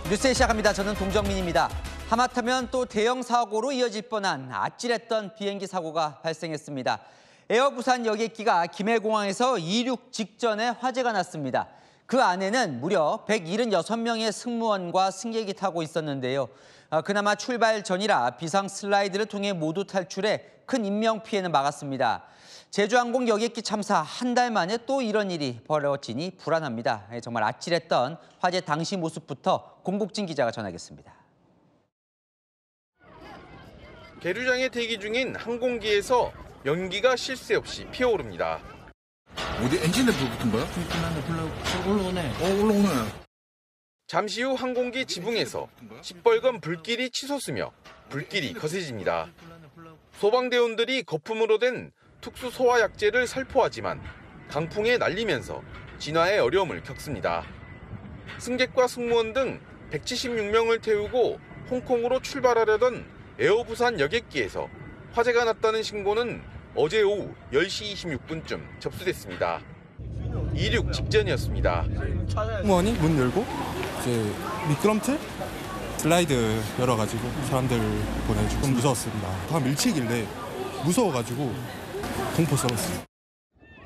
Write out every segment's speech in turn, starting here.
뉴스에 시작합니다. 저는 동정민입니다. 하마터면 또 대형 사고로 이어질 뻔한 아찔했던 비행기 사고가 발생했습니다. 에어부산 여객기가 김해공항에서 이륙 직전에 화재가 났습니다. 그 안에는 무려 176명의 승무원과 승객이 타고 있었는데요. 그나마 출발 전이라 비상 슬라이드를 통해 모두 탈출해 큰 인명피해는 막았습니다. 제주항공 여객기 참사 한 달 만에 또 이런 일이 벌어지니 불안합니다. 정말 아찔했던 화재 당시 모습부터 공국진 기자가 전하겠습니다. 계류장에 대기 중인 항공기에서 연기가 쉴 새 없이 피어오릅니다. 어디 엔진에 불 붙은 거야? 올라오네. 올라오네. 잠시 후 항공기 지붕에서 시뻘건 불길이 치솟으며 불길이 거세집니다. 소방대원들이 거품으로 된 특수 소화 약제를 살포하지만 강풍에 날리면서 진화에 어려움을 겪습니다. 승객과 승무원 등 176명을 태우고 홍콩으로 출발하려던 에어부산 여객기에서 화재가 났다는 신고는 어제 오후 10시 26분쯤 접수됐습니다. 이륙 직전이었습니다. 승무원이 문 열고 이제 미끄럼틀, 슬라이드 열어가지고 사람들 보내주고 좀 무서웠습니다. 다 밀치길래 무서워가지고 공포 썰었어요.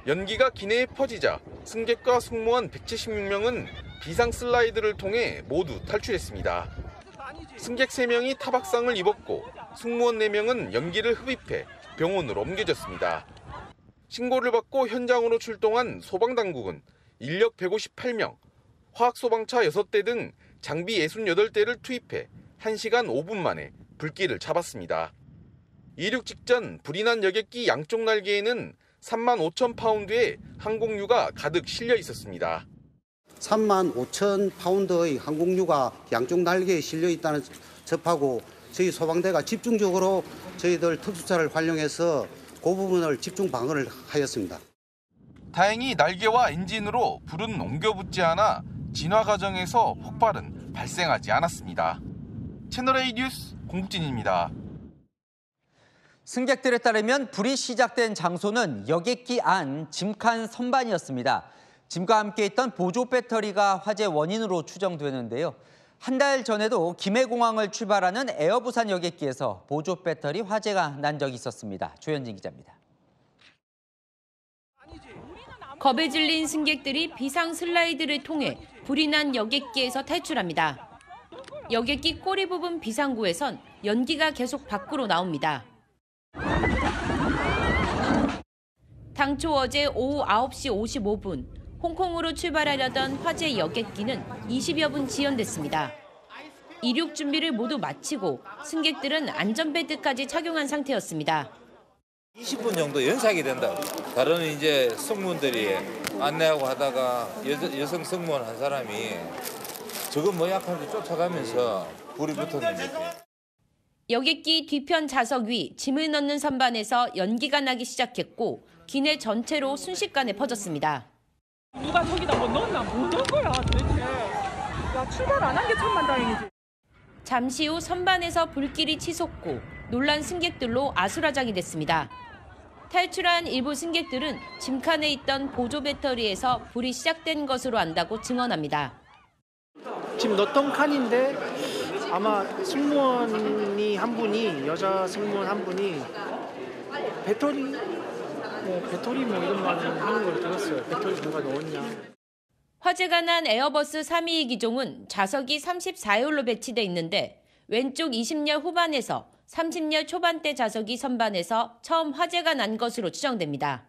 연기가 기내에 퍼지자 승객과 승무원 176명은 비상 슬라이드를 통해 모두 탈출했습니다. 승객 3명이 타박상을 입었고 승무원 4명은 연기를 흡입해 병원으로 옮겨졌습니다. 신고를 받고 현장으로 출동한 소방당국은 인력 158명, 화학소방차 6대 등 장비 68대를 투입해 1시간 5분 만에 불길을 잡았습니다. 이륙 직전 불이 난 여객기 양쪽 날개에는 35,000파운드의 항공유가 가득 실려 있었습니다. 35,000파운드의 항공유가 양쪽 날개에 실려 있다는 접하고 저희 소방대가 집중적으로 저희들 특수차를 활용해서 그 부분을 집중 방어를 하였습니다. 다행히 날개와 엔진으로 불은 옮겨붙지 않아 진화 과정에서 폭발은 발생하지 않았습니다. 채널A 뉴스 공국진입니다. 승객들에 따르면 불이 시작된 장소는 여객기 안 짐칸 선반이었습니다. 짐과 함께 있던 보조 배터리가 화재 원인으로 추정되는데요. 한 달 전에도 김해공항을 출발하는 에어부산 여객기에서 보조 배터리 화재가 난 적이 있었습니다. 조현진 기자입니다. 겁에 질린 승객들이 비상 슬라이드를 통해 불이 난 여객기에서 탈출합니다. 여객기 꼬리 부분 비상구에선 연기가 계속 밖으로 나옵니다. 당초 어제 오후 9시 55분 홍콩으로 출발하려던 화재 여객기는 20여 분 지연됐습니다. 이륙 준비를 모두 마치고 승객들은 안전벨트까지 착용한 상태였습니다. 20분 정도 연착이 된다. 다른 이제 승무원들이 안내하고 하다가 여성 승무원 한 사람이 저거 뭐야 하고 쫓아가면서 불이 붙었는데. 여객기 뒤편 좌석 위 짐을 넣는 선반에서 연기가 나기 시작했고 기내 전체로 순식간에 퍼졌습니다. 누가 저기다 뭐 넣었나? 뭐 넣은 거야 도대체. 야 출발 안 한 게 천만다행이지. 잠시 후 선반에서 불길이 치솟고 놀란 승객들로 아수라장이 됐습니다. 탈출한 일부 승객들은 짐칸에 있던 보조 배터리에서 불이 시작된 것으로 안다고 증언합니다. 지금 넣었던 칸인데 아마 승무원이 한 분이 여자 승무원 한 분이 배터리 이런 말 하는 걸 들었어요. 배터리 누가 넣었냐. 화재가 난 에어버스 322 기종은 좌석이 34열로 배치돼 있는데 왼쪽 20열 후반에서 30열 초반대 좌석이 선반에서 처음 화재가 난 것으로 추정됩니다.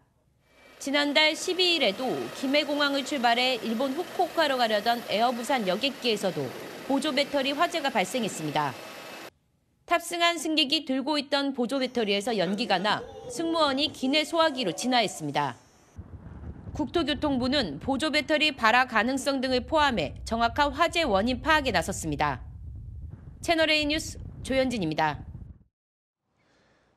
지난달 12일에도 김해공항을 출발해 일본 후쿠오카로 가려던 에어부산 여객기에서도 보조 배터리 화재가 발생했습니다. 탑승한 승객이 들고 있던 보조 배터리에서 연기가 나 승무원이 기내 소화기로 진화했습니다. 국토교통부는 보조 배터리 발화 가능성 등을 포함해 정확한 화재 원인 파악에 나섰습니다. 채널A 뉴스 조현진입니다.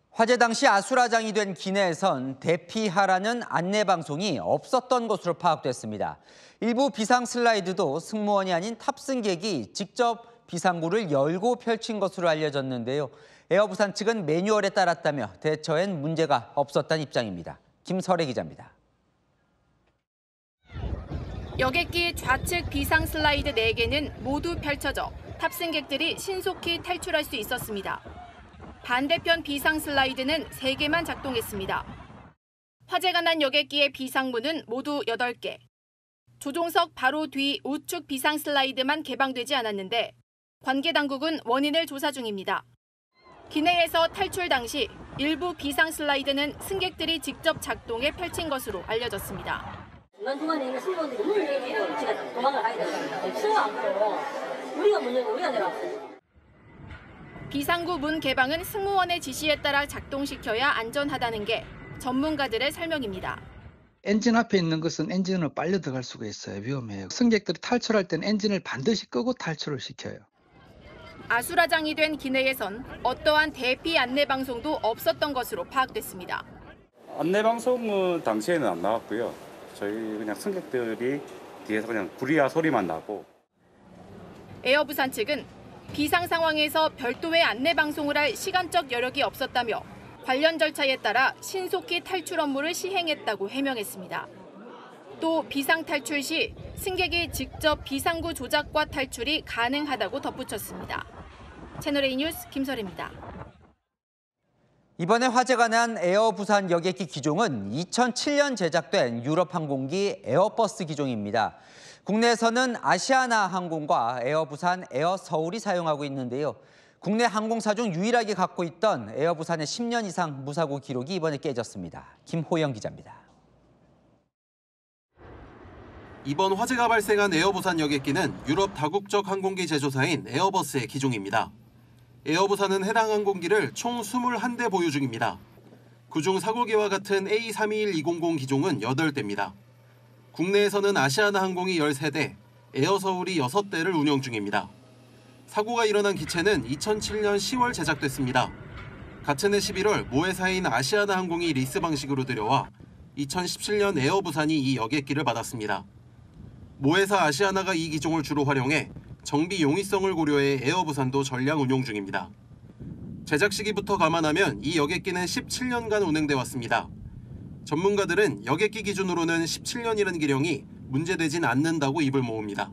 화재 당시 아수라장이 된 기내에선 대피하라는 안내방송이 없었던 것으로 파악됐습니다. 일부 비상 슬라이드도 승무원이 아닌 탑승객이 직접 비상구를 열고 펼친 것으로 알려졌는데요. 에어부산 측은 매뉴얼에 따랐다며 대처엔 문제가 없었다는 입장입니다. 김설혜 기자입니다. 여객기 좌측 비상 슬라이드 4개는 모두 펼쳐져 탑승객들이 신속히 탈출할 수 있었습니다. 반대편 비상 슬라이드는 3개만 작동했습니다. 화재가 난 여객기의 비상문은 모두 8개. 조종석 바로 뒤 우측 비상 슬라이드만 개방되지 않았는데 관계 당국은 원인을 조사 중입니다. 기내에서 탈출 당시 일부 비상 슬라이드는 승객들이 직접 작동해 펼친 것으로 알려졌습니다. 중간중간에 있는 승무원들이 문을 열고 제가 도망을 가야 됩니다. 승무 앞으로 우리가 문 열고 우리가 내려왔어요. 비상구 문 개방은 승무원의 지시에 따라 작동시켜야 안전하다는 게 전문가들의 설명입니다. 엔진 앞에 있는 것은 엔진으로 빨려 들어갈 수가 있어요. 위험해요. 승객들이 탈출할 때는 엔진을 반드시 끄고 탈출을 시켜요. 아수라장이 된 기내에선 어떠한 대피 안내 방송도 없었던 것으로 파악됐습니다. 안내 방송은 당시에는 안 나왔고요. 저희 그냥 승객들이 뒤에서 그냥 구리야 소리만 나고. 에어부산 측은 비상 상황에서 별도의 안내 방송을 할 시간적 여력이 없었다며 관련 절차에 따라 신속히 탈출 업무를 시행했다고 해명했습니다. 또 비상 탈출 시 승객이 직접 비상구 조작과 탈출이 가능하다고 덧붙였습니다. 채널A 뉴스 김설혜입니다. 이번에 화재가 난 에어부산 여객기 기종은 2007년 제작된 유럽 항공기 에어버스 기종입니다. 국내에서는 아시아나 항공과 에어부산, 에어서울이 사용하고 있는데요. 국내 항공사 중 유일하게 갖고 있던 에어부산의 10년 이상 무사고 기록이 이번에 깨졌습니다. 김호영 기자입니다. 이번 화재가 발생한 에어부산 여객기는 유럽 다국적 항공기 제조사인 에어버스의 기종입니다. 에어부산은 해당 항공기를 총 21대 보유 중입니다. 그중 사고기와 같은 A321-200 기종은 8대입니다. 국내에서는 아시아나 항공이 13대, 에어서울이 6대를 운영 중입니다. 사고가 일어난 기체는 2007년 10월 제작됐습니다. 같은 해 11월 모 회사인 아시아나 항공이 리스 방식으로 들여와 2017년 에어부산이 이 여객기를 받았습니다. 모 회사 아시아나가 이 기종을 주로 활용해 정비 용이성을 고려해 에어부산도 전량 운용 중입니다. 제작 시기부터 감안하면 이 여객기는 17년간 운행돼 왔습니다. 전문가들은 여객기 기준으로는 17년이라는 기령이 문제되진 않는다고 입을 모읍니다.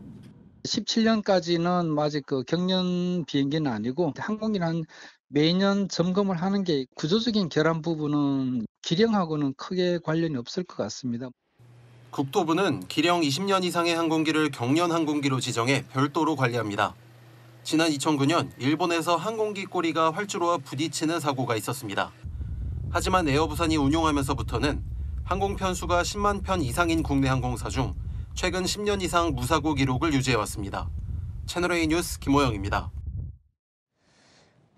17년까지는 아직 경련 비행기는 아니고 항공기는 매년 점검을 하는 게 구조적인 결함 부분은 기령하고는 크게 관련이 없을 것 같습니다. 국토부는 기령 20년 이상의 항공기를 경련 항공기로 지정해 별도로 관리합니다. 지난 2009년 일본에서 항공기 꼬리가 활주로와 부딪히는 사고가 있었습니다. 하지만 에어부산이 운용하면서부터는 항공 편수가 10만 편 이상인 국내 항공사 중 최근 10년 이상 무사고 기록을 유지해왔습니다. 채널A 뉴스 김호영입니다.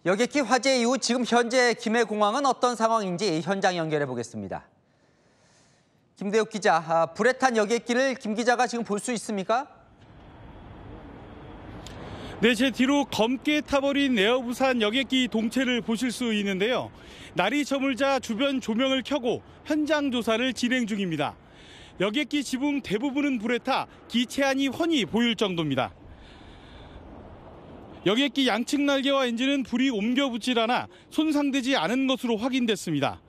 여객기 화재 이후 지금 현재 김해공항은 어떤 상황인지 현장 연결해 보겠습니다. 김대욱 기자, 불에 탄 여객기를 김 기자가 지금 볼 수 있습니까? 네, 제 뒤로 검게 타버린 에어부산 여객기 동체를 보실 수 있는데요. 날이 저물자 주변 조명을 켜고 현장 조사를 진행 중입니다. 여객기 지붕 대부분은 불에 타 기체 안이 훤히 보일 정도입니다. 여객기 양측 날개와 엔진은 불이 옮겨 붙질 않아 손상되지 않은 것으로 확인됐습니다.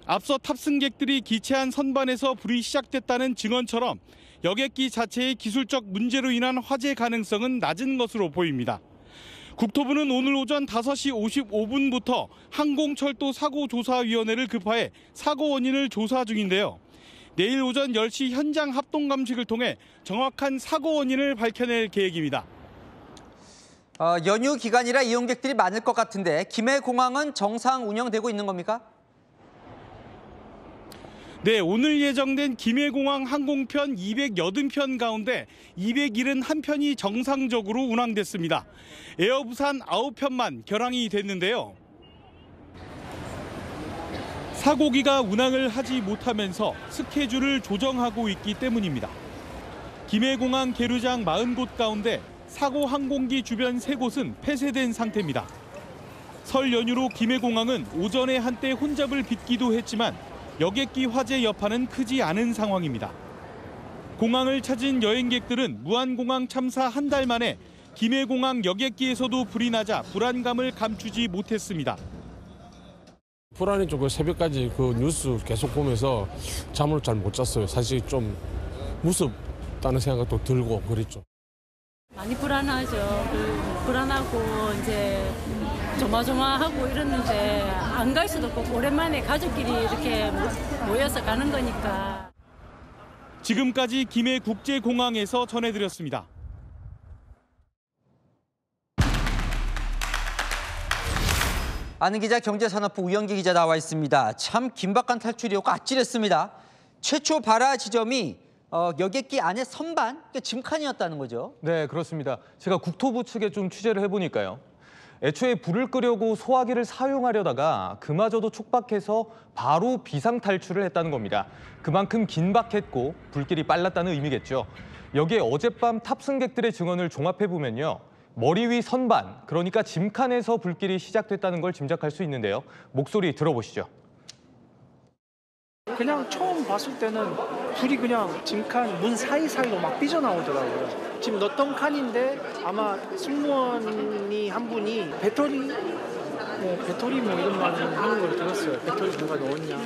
앞서 탑승객들이 기체 안 선반에서 불이 시작됐다는 증언처럼 여객기 자체의 기술적 문제로 인한 화재 가능성은 낮은 것으로 보입니다. 국토부는 오늘 오전 5시 55분부터 항공철도사고조사위원회를 급파해 사고 원인을 조사 중인데요. 내일 오전 10시 현장 합동 감식을 통해 정확한 사고 원인을 밝혀낼 계획입니다. 연휴 기간이라 이용객들이 많을 것 같은데 김해공항은 정상 운영되고 있는 겁니까? 네, 오늘 예정된 김해공항 항공편 280편 가운데 271편이 정상적으로 운항됐습니다. 에어부산 9편만 결항이 됐는데요. 사고기가 운항을 하지 못하면서 스케줄을 조정하고 있기 때문입니다. 김해공항 계류장 40곳 가운데 사고 항공기 주변 3곳은 폐쇄된 상태입니다. 설 연휴로 김해공항은 오전에 한때 혼잡을 빚기도 했지만 여객기 화재 여파는 크지 않은 상황입니다. 공항을 찾은 여행객들은 무안공항 참사 한 달 만에 김해공항 여객기에서도 불이 나자 불안감을 감추지 못했습니다. 불안이 좀 새벽까지 그 뉴스 계속 보면서 잠을 잘 못 잤어요. 사실 좀 무섭다는 생각도 들고 그랬죠. 많이 불안하죠. 불안하고 이제 조마조마하고 이러는데 안 갈 수도 없고 오랜만에 가족끼리 이렇게 모여서 가는 거니까. 지금까지 김해국제공항에서 전해드렸습니다. 아는 기자, 경제산업부 우영기 기자 나와 있습니다. 참 긴박한 탈출이었고 아찔했습니다. 최초 발화 지점이 여객기 안에 선반, 그러니까 짐칸이었다는 거죠. 네, 그렇습니다. 제가 국토부 측에 좀 취재를 해보니까요. 애초에 불을 끄려고 소화기를 사용하려다가 그마저도 촉박해서 바로 비상탈출을 했다는 겁니다. 그만큼 긴박했고 불길이 빨랐다는 의미겠죠. 여기에 어젯밤 탑승객들의 증언을 종합해보면요. 머리 위 선반, 그러니까 짐칸에서 불길이 시작됐다는 걸 짐작할 수 있는데요. 목소리 들어보시죠. 그냥 처음 봤을 때는 불이 그냥 짐칸 문 사이사이로 막 삐져나오더라고요. 지금 넣었던 칸인데 아마 승무원이 한 분이 배터리 뭐 이런 말 하는 걸 들었어요. 배터리 누가 넣었냐.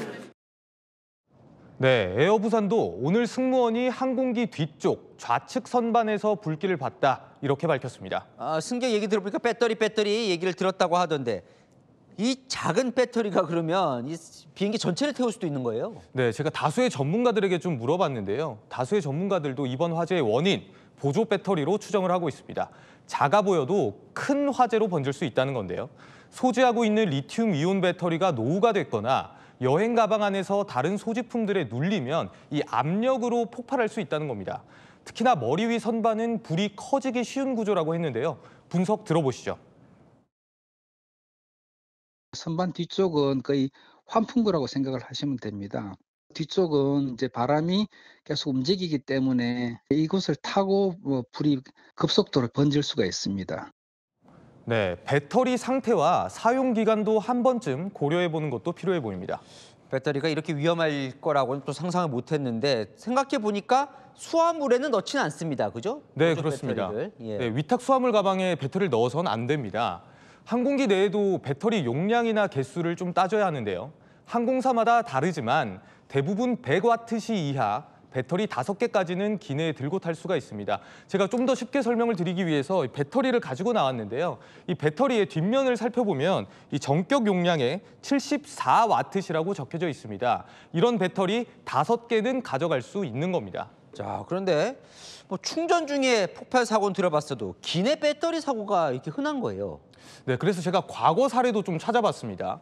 네, 에어부산도 오늘 승무원이 항공기 뒤쪽 좌측 선반에서 불길을 봤다 이렇게 밝혔습니다. 승객 얘기 들어보니까 배터리 얘기를 들었다고 하던데 이 작은 배터리가 그러면 이 비행기 전체를 태울 수도 있는 거예요? 네, 제가 다수의 전문가들에게 좀 물어봤는데요. 다수의 전문가들도 이번 화재의 원인, 보조 배터리로 추정을 하고 있습니다. 작아 보여도 큰 화재로 번질 수 있다는 건데요. 소지하고 있는 리튬 이온 배터리가 노후가 됐거나 여행 가방 안에서 다른 소지품들에 눌리면 이 압력으로 폭발할 수 있다는 겁니다. 특히나 머리 위 선반은 불이 커지기 쉬운 구조라고 했는데요. 분석 들어보시죠. 선반 뒤쪽은 거의 환풍구라고 생각을 하시면 됩니다. 뒤쪽은 이제 바람이 계속 움직이기 때문에 이곳을 타고 불이 급속도로 번질 수가 있습니다. 네, 배터리 상태와 사용 기간도 한 번쯤 고려해 보는 것도 필요해 보입니다. 배터리가 이렇게 위험할 거라고는 또 상상을 못했는데 생각해 보니까 수화물에는 넣지는 않습니다, 그죠? 네, 그렇습니다. 예. 네, 위탁 수화물 가방에 배터리를 넣어서는 안 됩니다. 항공기 내에도 배터리 용량이나 개수를 좀 따져야 하는데요. 항공사마다 다르지만 대부분 100와트시 이하 배터리 5개까지는 기내에 들고 탈 수가 있습니다. 제가 좀 더 쉽게 설명을 드리기 위해서 배터리를 가지고 나왔는데요. 이 배터리의 뒷면을 살펴보면 이 전격 용량에 74와트시라고 적혀져 있습니다. 이런 배터리 5개는 가져갈 수 있는 겁니다. 자, 그런데 뭐 충전 중에 폭발 사고는 들어봤어도 기내 배터리 사고가 이렇게 흔한 거예요. 네, 그래서 제가 과거 사례도 좀 찾아봤습니다.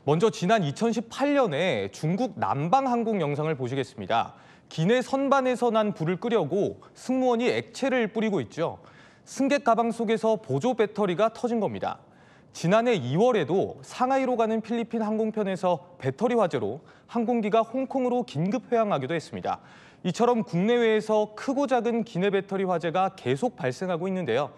먼저 지난 2018년에 중국 남방 항공 영상을 보시겠습니다. 기내 선반에서 난 불을 끄려고 승무원이 액체를 뿌리고 있죠. 승객 가방 속에서 보조 배터리가 터진 겁니다. 지난해 2월에도 상하이로 가는 필리핀 항공편에서 배터리 화재로 항공기가 홍콩으로 긴급 회항하기도 했습니다. 이처럼 국내외에서 크고 작은 기내 배터리 화재가 계속 발생하고 있는데요.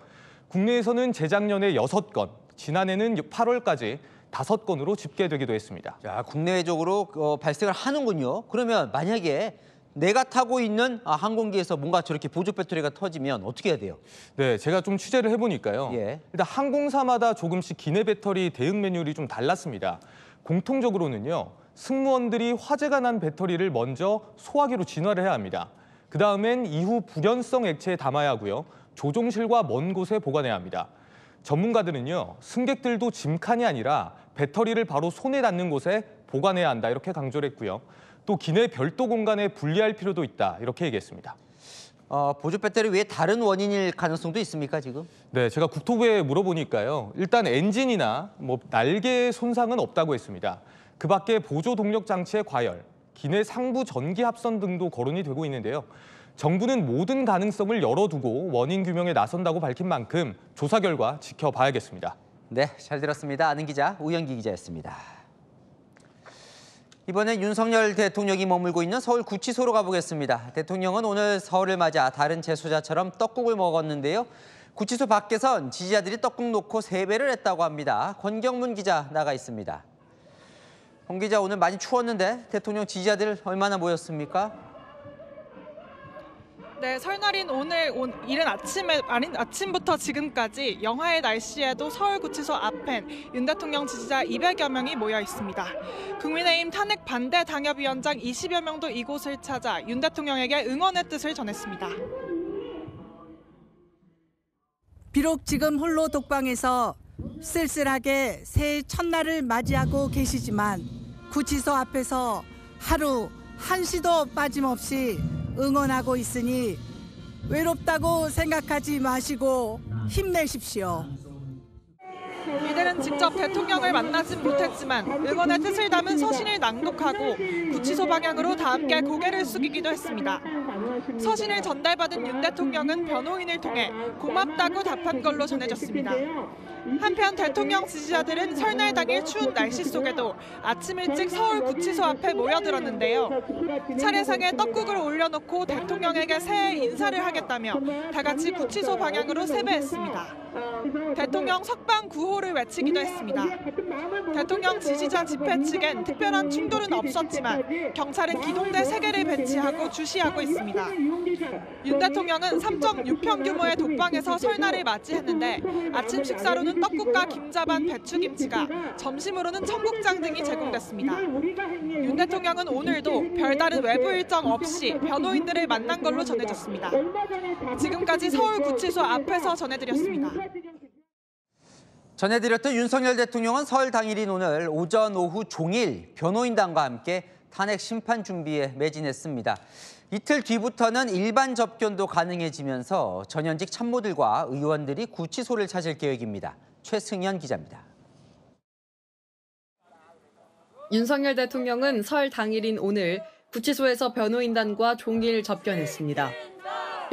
국내에서는 재작년에 6건, 지난해는 8월까지 5건으로 집계되기도 했습니다. 자, 국내외적으로 발생을 하는군요. 그러면 만약에 내가 타고 있는 항공기에서 뭔가 저렇게 보조 배터리가 터지면 어떻게 해야 돼요? 네, 제가 좀 취재를 해보니까요. 예. 일단 항공사마다 조금씩 기내 배터리 대응 매뉴얼이 좀 달랐습니다. 공통적으로는요. 승무원들이 화재가 난 배터리를 먼저 소화기로 진화를 해야 합니다. 그다음엔 이후 불연성 액체에 담아야 하고요. 조종실과 먼 곳에 보관해야 합니다. 전문가들은요. 승객들도 짐칸이 아니라 배터리를 바로 손에 닿는 곳에 보관해야 한다 이렇게 강조를 했고요. 또 기내 별도 공간에 분리할 필요도 있다 이렇게 얘기했습니다. 보조 배터리 외에 다른 원인일 가능성도 있습니까 지금? 네, 제가 국토부에 물어보니까요. 일단 엔진이나 날개 손상은 없다고 했습니다. 그 밖에 보조 동력 장치의 과열, 기내 상부 전기 합선 등도 거론이 되고 있는데요. 정부는 모든 가능성을 열어두고 원인 규명에 나선다고 밝힌 만큼 조사 결과 지켜봐야겠습니다. 네, 잘 들었습니다. 아는 기자 우영기 기자였습니다. 이번엔 윤석열 대통령이 머물고 있는 서울 구치소로 가보겠습니다. 대통령은 오늘 서울을 맞아 다른 재소자처럼 떡국을 먹었는데요. 구치소 밖에선 지지자들이 떡국 놓고 세배를 했다고 합니다. 권경문 기자 나가 있습니다. 홍 기자, 오늘 많이 추웠는데 대통령 지지자들 얼마나 모였습니까? 네, 설날인 오늘 이른 아침부터 지금까지 영하의 날씨에도 서울구치소 앞엔 윤 대통령 지지자 200여 명이 모여 있습니다. 국민의힘 탄핵 반대 당협위원장 20여 명도 이곳을 찾아 윤 대통령에게 응원의 뜻을 전했습니다. 비록 지금 홀로 독방에서 쓸쓸하게 새해 첫날을 맞이하고 계시지만 구치소 앞에서 하루 한시도 빠짐없이 응원하고 있으니 외롭다고 생각하지 마시고 힘내십시오. 이들은 직접 대통령을 만나진 못했지만 응원의 뜻을 담은 서신을 낭독하고 구치소 방향으로 다 함께 고개를 숙이기도 했습니다. 서신을 전달받은 윤 대통령은 변호인을 통해 고맙다고 답한 걸로 전해졌습니다. 한편 대통령 지지자들은 설날 당일 추운 날씨 속에도 아침 일찍 서울 구치소 앞에 모여들었는데요. 차례상에 떡국을 올려놓고 대통령에게 새해 인사를 하겠다며 다 같이 구치소 방향으로 세배했습니다. 대통령 석방 구호를 외치기도 했습니다. 대통령 지지자 집회 측엔 특별한 충돌은 없었지만 경찰은 기동대 3개를 배치하고 주시하고 있습니다. 윤 대통령은 3.6평 규모의 독방에서 설날을 맞이했는데 아침 식사로는 떡국과 김자반, 배추김치가, 점심으로는 청국장 등이 제공됐습니다. 윤 대통령은 오늘도 별다른 외부 일정 없이 변호인들을 만난 걸로 전해졌습니다. 지금까지 서울구치소 앞에서 전해드렸습니다. 전해드렸던 윤석열 대통령은 설 당일인 오늘 오전 오후 종일 변호인단과 함께 탄핵 심판 준비에 매진했습니다. 이틀 뒤부터는 일반 접견도 가능해지면서 전현직 참모들과 의원들이 구치소를 찾을 계획입니다. 최승현 기자입니다. 윤석열 대통령은 설 당일인 오늘 구치소에서 변호인단과 종일 접견했습니다.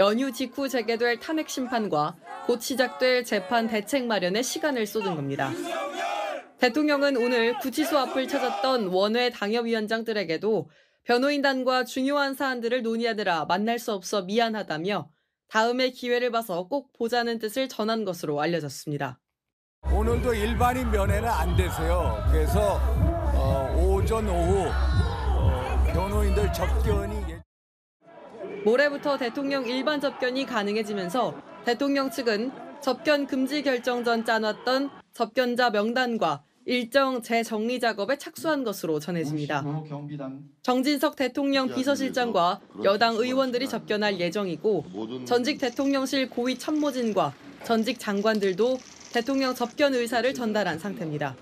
연휴 직후 재개될 탄핵 심판과 곧 시작될 재판 대책 마련에 시간을 쏟은 겁니다. 대통령은 오늘 구치소 앞을 찾았던 원외 당협위원장들에게도 변호인단과 중요한 사안들을 논의하느라 만날 수 없어 미안하다며 다음에 기회를 봐서 꼭 보자는 뜻을 전한 것으로 알려졌습니다. 오늘도 일반인 면회는 안 되세요. 그래서 오전 오후 변호인들 접견이 모레부터 대통령 일반 접견이 가능해지면서 대통령 측은 접견 금지 결정 전 짜놨던 접견자 명단과 일정 재정리 작업에 착수한 것으로 전해집니다. 정진석 대통령 비서실장과 여당 의원들이 접견할 예정이고 전직 대통령실 고위 참모진과 전직 장관들도 대통령 접견 의사를 전달한 상태입니다.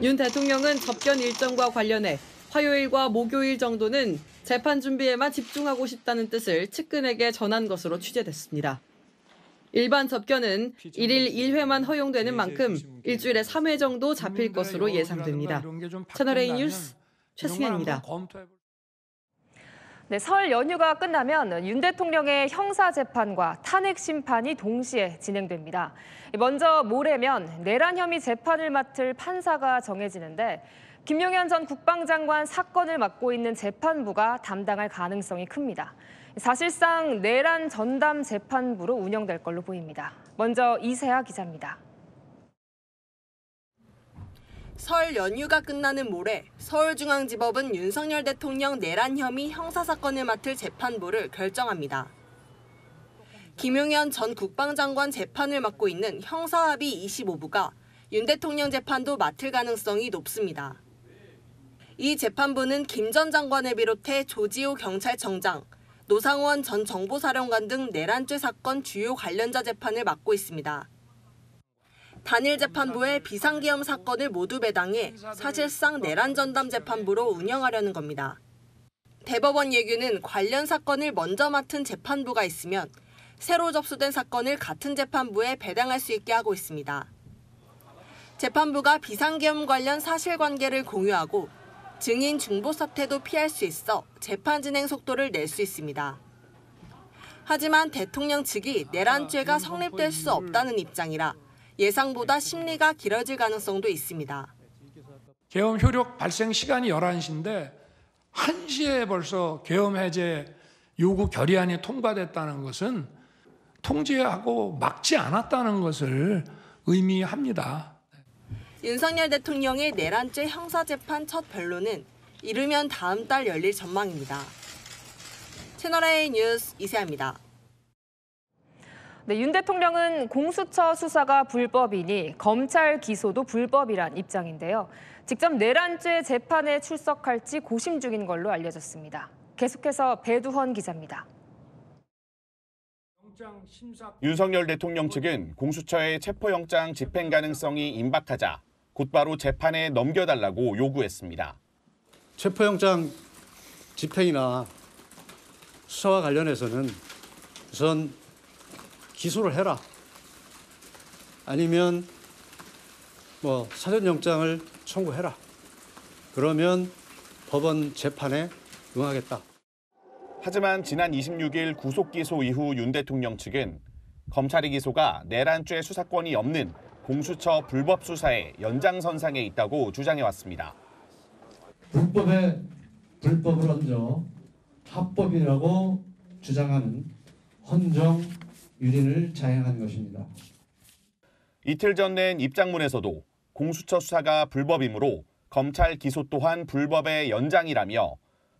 윤 대통령은 접견 일정과 관련해 화요일과 목요일 정도는 재판 준비에만 집중하고 싶다는 뜻을 측근에게 전한 것으로 취재됐습니다. 일반 접견은 1일 1회만 허용되는 만큼 일주일에 3회 정도 잡힐 것으로 예상됩니다. 채널A 뉴스 최승현입니다. 네, 설 연휴가 끝나면 윤 대통령의 형사재판과 탄핵 심판이 동시에 진행됩니다. 먼저 모레면 내란 혐의 재판을 맡을 판사가 정해지는데 김용현 전 국방장관 사건을 맡고 있는 재판부가 담당할 가능성이 큽니다. 사실상 내란 전담 재판부로 운영될 걸로 보입니다. 먼저 이세아 기자입니다. 설 연휴가 끝나는 모레 서울중앙지법은 윤석열 대통령 내란 혐의 형사사건을 맡을 재판부를 결정합니다. 김용현 전 국방장관 재판을 맡고 있는 형사합의 25부가 윤 대통령 재판도 맡을 가능성이 높습니다. 이 재판부는 김 전 장관을 비롯해 조지호 경찰청장, 노상원 전 정보사령관 등 내란죄 사건 주요 관련자 재판을 맡고 있습니다. 단일 재판부에 비상계엄 사건을 모두 배당해 사실상 내란 전담 재판부로 운영하려는 겁니다. 대법원 예규는 관련 사건을 먼저 맡은 재판부가 있으면 새로 접수된 사건을 같은 재판부에 배당할 수 있게 하고 있습니다. 재판부가 비상계엄 관련 사실관계를 공유하고 증인 중보 사태도 피할 수 있어 재판 진행 속도를 낼 수 있습니다. 하지만 대통령 측이 내란죄가 성립될 수 없다는 입장이라 예상보다 심리가 길어질 가능성도 있습니다. 계엄 효력 발생 시간이 11시인데 1시에 벌써 계엄 해제 요구 결의안이 통과됐다는 것은 통제하고 막지 않았다는 것을 의미합니다. 윤석열 대통령의 내란죄 형사재판 첫 변론은 이르면 다음 달 열릴 전망입니다. 채널A 뉴스 이세아입니다. 네, 윤 대통령은 공수처 수사가 불법이니 검찰 기소도 불법이란 입장인데요. 직접 내란죄 재판에 출석할지 고심 중인 걸로 알려졌습니다. 계속해서 배두헌 기자입니다. 윤석열 대통령 측은 공수처의 체포영장 집행 가능성이 임박하자 곧바로 재판에 넘겨달라고 요구했습니다. 체포영장 집행이나 수사와 관련해서는 우선 기소를 해라. 아니면 사전영장을 청구해라. 그러면 법원 재판에 응하겠다. 하지만 지난 26일 구속기소 이후 윤 대통령 측은 검찰의 기소가 내란죄 수사권이 없는 공수처 불법 수사의 연장선상에 있다고 주장해왔습니다. 불법에 불법을 얹어 합법이라고 주장하는 헌정 유린을 자행한 것입니다. 이틀 전 낸 입장문에서도 공수처 수사가 불법이므로 검찰 기소 또한 불법의 연장이라며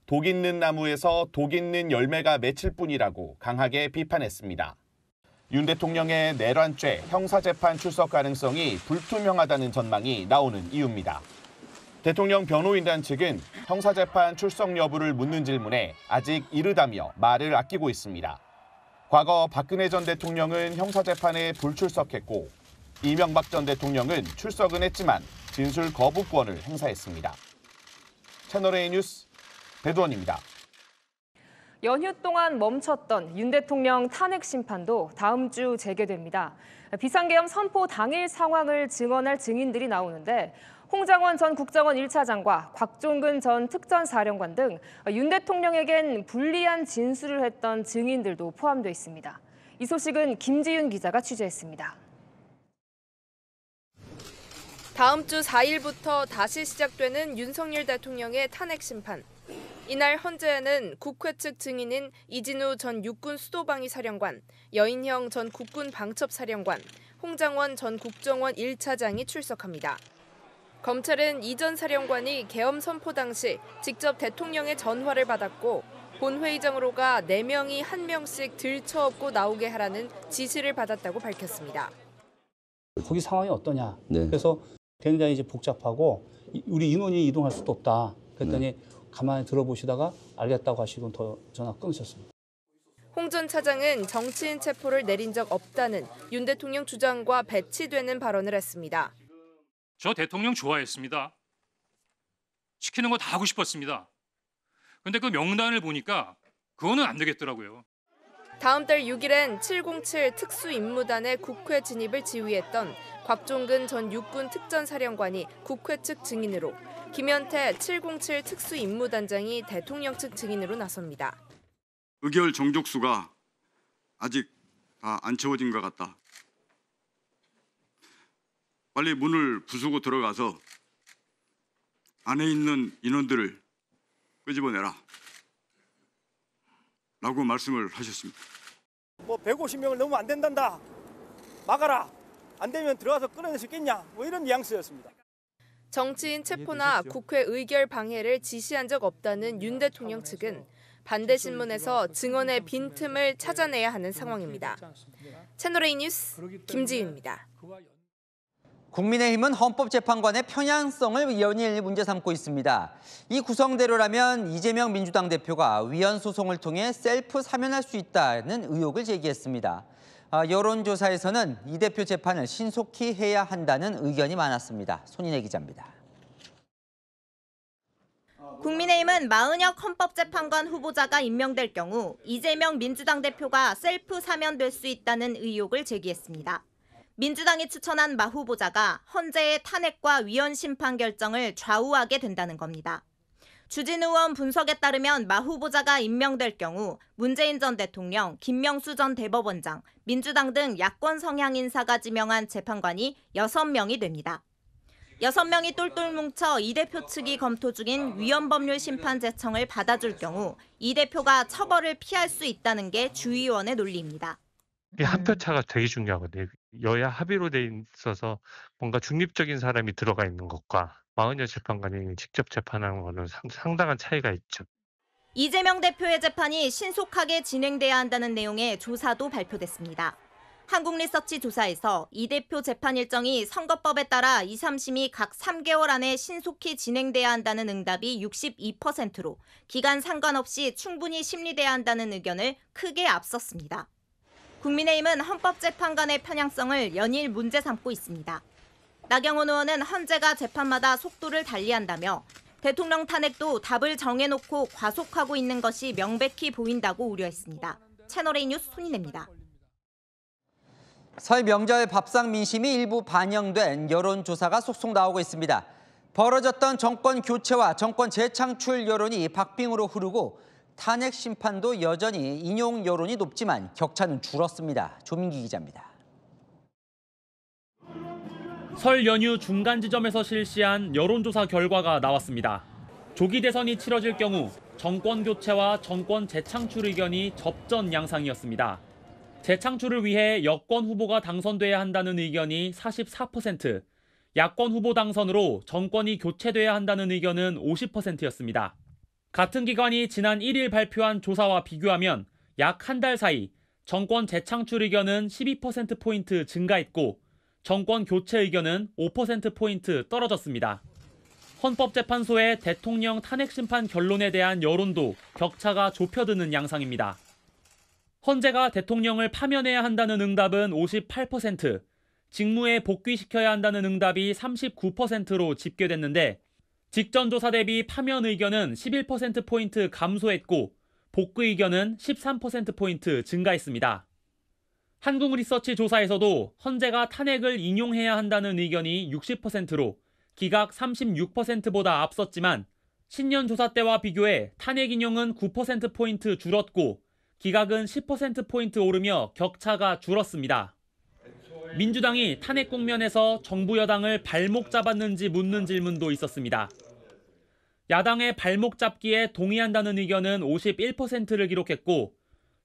독 있는 나무에서 독 있는 열매가 맺힐 뿐이라고 강하게 비판했습니다. 윤 대통령의 내란죄 형사재판 출석 가능성이 불투명하다는 전망이 나오는 이유입니다. 대통령 변호인단 측은 형사재판 출석 여부를 묻는 질문에 아직 이르다며 말을 아끼고 있습니다. 과거 박근혜 전 대통령은 형사재판에 불출석했고 이명박 전 대통령은 출석은 했지만 진술 거부권을 행사했습니다. 채널A 뉴스 배두원입니다. 연휴 동안 멈췄던 윤 대통령 탄핵 심판도 다음 주 재개됩니다. 비상계엄 선포 당일 상황을 증언할 증인들이 나오는데 홍장원 전 국정원 1차장과 곽종근 전 특전사령관 등 윤 대통령에겐 불리한 진술을 했던 증인들도 포함되어 있습니다. 이 소식은 김지윤 기자가 취재했습니다. 다음 주 4일부터 다시 시작되는 윤석열 대통령의 탄핵 심판. 이날 헌재에는 국회 측 증인인 이진우 전 육군 수도방위 사령관, 여인형 전 국군 방첩사령관, 홍장원 전 국정원 1차장이 출석합니다. 검찰은 이 전 사령관이 계엄 선포 당시 직접 대통령의 전화를 받았고 본회의장으로 가 4명이 1명씩 들쳐업고 나오게 하라는 지시를 받았다고 밝혔습니다. 거기 상황이 어떠냐. 그래서 굉장히 이제 복잡하고 우리 인원이 이동할 수도 없다. 그랬더니 가만히 들어보시다가 알겠다고 하시고 더 전화 끊으셨습니다. 홍 전 차장은 정치인 체포를 내린 적 없다는 윤 대통령 주장과 배치되는 발언을 했습니다. 저 대통령 좋아했습니다. 시키는 거 다 하고 싶었습니다. 근데 그 명단을 보니까 그거는 안 되겠더라고요. 다음 달 6일엔 707 특수임무단의 국회 진입을 지휘했던 곽종근 전 육군 특전사령관이 국회 측 증인으로, 김현태 707 특수임무단장이 대통령 측 증인으로 나섭니다. 의결 정족수가 아직 다 안 채워진 것 같다. 빨리 문을 부수고 들어가서 안에 있는 인원들을 끄집어내라 라고 말씀을 하셨습니다. 150명을 넘으면 안 된단다. 막아라. 안 되면 들어가서 끌어낼 수 있겠냐. 이런 뉘앙스였습니다. 정치인 체포나 국회 의결 방해를 지시한 적 없다는 윤 대통령 측은 반대 신문에서 증언의 빈틈을 찾아내야 하는 상황입니다. 채널A 뉴스 김지윤입니다. 국민의힘은 헌법재판관의 편향성을 연일 문제 삼고 있습니다. 이 구성대로라면 이재명 민주당 대표가 위헌 소송을 통해 셀프 사면할 수 있다는 의혹을 제기했습니다. 여론조사에서는 이 대표 재판을 신속히 해야 한다는 의견이 많았습니다. 손인혜 기자입니다. 국민의힘은 마은혁 헌법재판관 후보자가 임명될 경우 이재명 민주당 대표가 셀프 사면될 수 있다는 의혹을 제기했습니다. 민주당이 추천한 마 후보자가 헌재의 탄핵과 위헌 심판 결정을 좌우하게 된다는 겁니다. 주진우 의원 분석에 따르면 마 후보자가 임명될 경우 문재인 전 대통령, 김명수 전 대법원장, 민주당 등 야권 성향 인사가 지명한 재판관이 6명이 됩니다. 6명이 똘똘 뭉쳐 이 대표 측이 검토 중인 위헌법률 심판 제청을 받아줄 경우 이 대표가 처벌을 피할 수 있다는 게 주의원의 논리입니다. 한 표 차가 되게 중요하거든요. 여야 합의로 돼 있어서 뭔가 중립적인 사람이 들어가 있는 것과 마은혁 재판관이 직접 재판하는 거는 상당한 차이가 있죠. 이재명 대표의 재판이 신속하게 진행돼야 한다는 내용의 조사도 발표됐습니다. 한국리서치 조사에서 이 대표 재판 일정이 선거법에 따라 2, 3심이 각 3개월 안에 신속히 진행돼야 한다는 응답이 62%로 기간 상관없이 충분히 심리돼야 한다는 의견을 크게 앞섰습니다. 국민의힘은 헌법재판관의 편향성을 연일 문제 삼고 있습니다. 나경원 의원은 헌재가 재판마다 속도를 달리한다며 대통령 탄핵도 답을 정해놓고 과속하고 있는 것이 명백히 보인다고 우려했습니다. 채널A 뉴스 손인혜입니다. 설 명절 밥상 민심이 일부 반영된 여론조사가 속속 나오고 있습니다. 벌어졌던 정권 교체와 정권 재창출 여론이 박빙으로 흐르고 탄핵 심판도 여전히 인용 여론이 높지만 격차는 줄었습니다. 조민기 기자입니다. 설 연휴 중간 지점에서 실시한 여론조사 결과가 나왔습니다. 조기 대선이 치러질 경우 정권 교체와 정권 재창출 의견이 접전 양상이었습니다. 재창출을 위해 여권 후보가 당선돼야 한다는 의견이 44%, 야권 후보 당선으로 정권이 교체돼야 한다는 의견은 50%였습니다. 같은 기관이 지난 1일 발표한 조사와 비교하면 약 한 달 사이 정권 재창출 의견은 12%포인트 증가했고 정권 교체 의견은 5%포인트 떨어졌습니다. 헌법재판소의 대통령 탄핵 심판 결론에 대한 여론도 격차가 좁혀드는 양상입니다. 헌재가 대통령을 파면해야 한다는 응답은 58%, 직무에 복귀시켜야 한다는 응답이 39%로 집계됐는데 직전 조사 대비 파면 의견은 11%포인트 감소했고 복귀 의견은 13%포인트 증가했습니다. 한국리서치 조사에서도 헌재가 탄핵을 인용해야 한다는 의견이 60%로 기각 36%보다 앞섰지만 신년 조사 때와 비교해 탄핵 인용은 9%포인트 줄었고 기각은 10%포인트 오르며 격차가 줄었습니다. 민주당이 탄핵 국면에서 정부 여당을 발목 잡았는지 묻는 질문도 있었습니다. 야당의 발목 잡기에 동의한다는 의견은 51%를 기록했고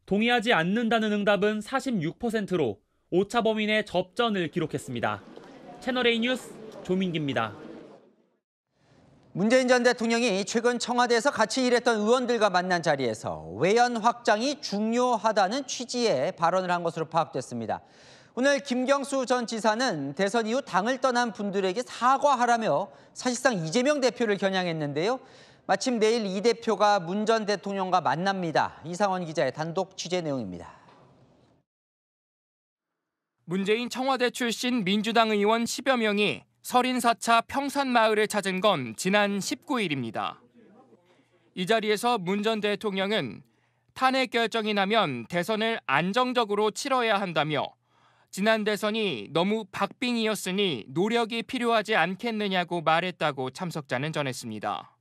동의하지 않는다는 응답은 46%로 오차 범위 내 접전을 기록했습니다. 채널A 뉴스 조민기입니다. 문재인 전 대통령이 최근 청와대에서 같이 일했던 의원들과 만난 자리에서 외연 확장이 중요하다는 취지의 발언을 한 것으로 파악됐습니다. 오늘 김경수 전 지사는 대선 이후 당을 떠난 분들에게 사과하라며 사실상 이재명 대표를 겨냥했는데요. 마침 내일 이 대표가 문 전 대통령과 만납니다. 이상원 기자의 단독 취재 내용입니다. 문재인 청와대 출신 민주당 의원 10여 명이 34차 평산마을을 찾은 건 지난 19일입니다. 이 자리에서 문 전 대통령은 탄핵 결정이 나면 대선을 안정적으로 치러야 한다며 지난 대선이 너무 박빙이었으니 노력이 필요하지 않겠느냐고 말했다고 참석자는 전했습니다.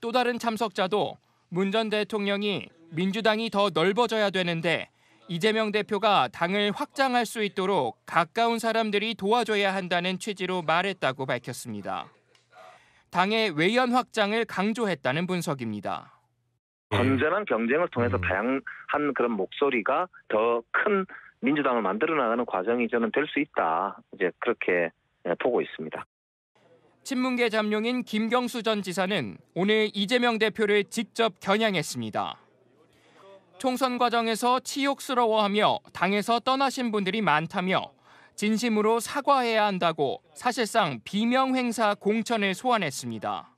또 다른 참석자도 문 전 대통령이 민주당이 더 넓어져야 되는데 이재명 대표가 당을 확장할 수 있도록 가까운 사람들이 도와줘야 한다는 취지로 말했다고 밝혔습니다. 당의 외연 확장을 강조했다는 분석입니다. 건전한 경쟁을 통해서 다양한 그런 목소리가 더 큰 민주당을 만들어 나가는 과정이 저는 될 수 있다. 이제 그렇게 보고 있습니다. 친문계 잠룡인 김경수 전 지사는 오늘 이재명 대표를 직접 겨냥했습니다. 총선 과정에서 치욕스러워하며 당에서 떠나신 분들이 많다며 진심으로 사과해야 한다고 사실상 비명 행사 공천을 소환했습니다.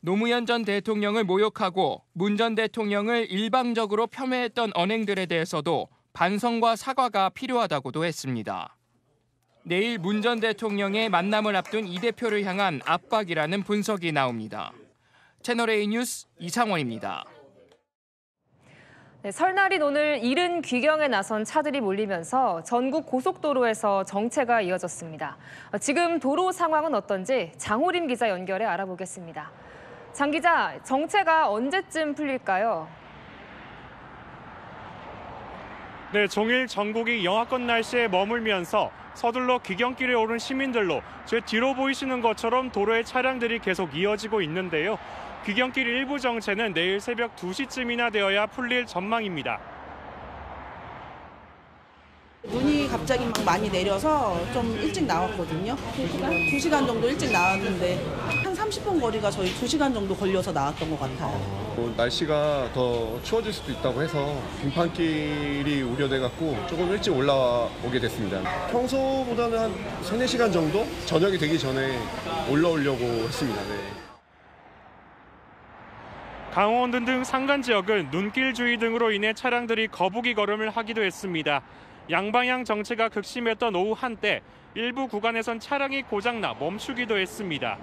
노무현 전 대통령을 모욕하고 문 전 대통령을 일방적으로 폄훼했던 언행들에 대해서도 반성과 사과가 필요하다고도 했습니다. 내일 문 전 대통령의 만남을 앞둔 이 대표를 향한 압박이라는 분석이 나옵니다. 채널A 뉴스 이상원입니다. 네, 설날인 오늘 이른 귀경에 나선 차들이 몰리면서 전국 고속도로에서 정체가 이어졌습니다. 지금 도로 상황은 어떤지 장호림 기자 연결해 알아보겠습니다. 장 기자, 정체가 언제쯤 풀릴까요? 네, 종일 전국이 영하권 날씨에 머물면서 서둘러 귀경길에 오른 시민들로 제 뒤로 보이시는 것처럼 도로에 차량들이 계속 이어지고 있는데요. 귀경길 일부 정체는 내일 새벽 2시쯤이나 되어야 풀릴 전망입니다. 눈이 갑자기 막 많이 내려서 좀 일찍 나왔거든요. 2시간 정도 일찍 나왔는데 한 30분 거리가 저희 2시간 정도 걸려서 나왔던 것 같아요. 날씨가 더 추워질 수도 있다고 해서 빙판길이 우려돼갖고 조금 일찍 올라오게 됐습니다. 평소보다는 한 3-4시간 정도? 저녁이 되기 전에 올라오려고 했습니다. 네. 강원도 등 산간 지역은 눈길 주의 등으로 인해 차량들이 거북이 걸음을 하기도 했습니다. 양방향 정체가 극심했던 오후 한때 일부 구간에선 차량이 고장나 멈추기도 했습니다.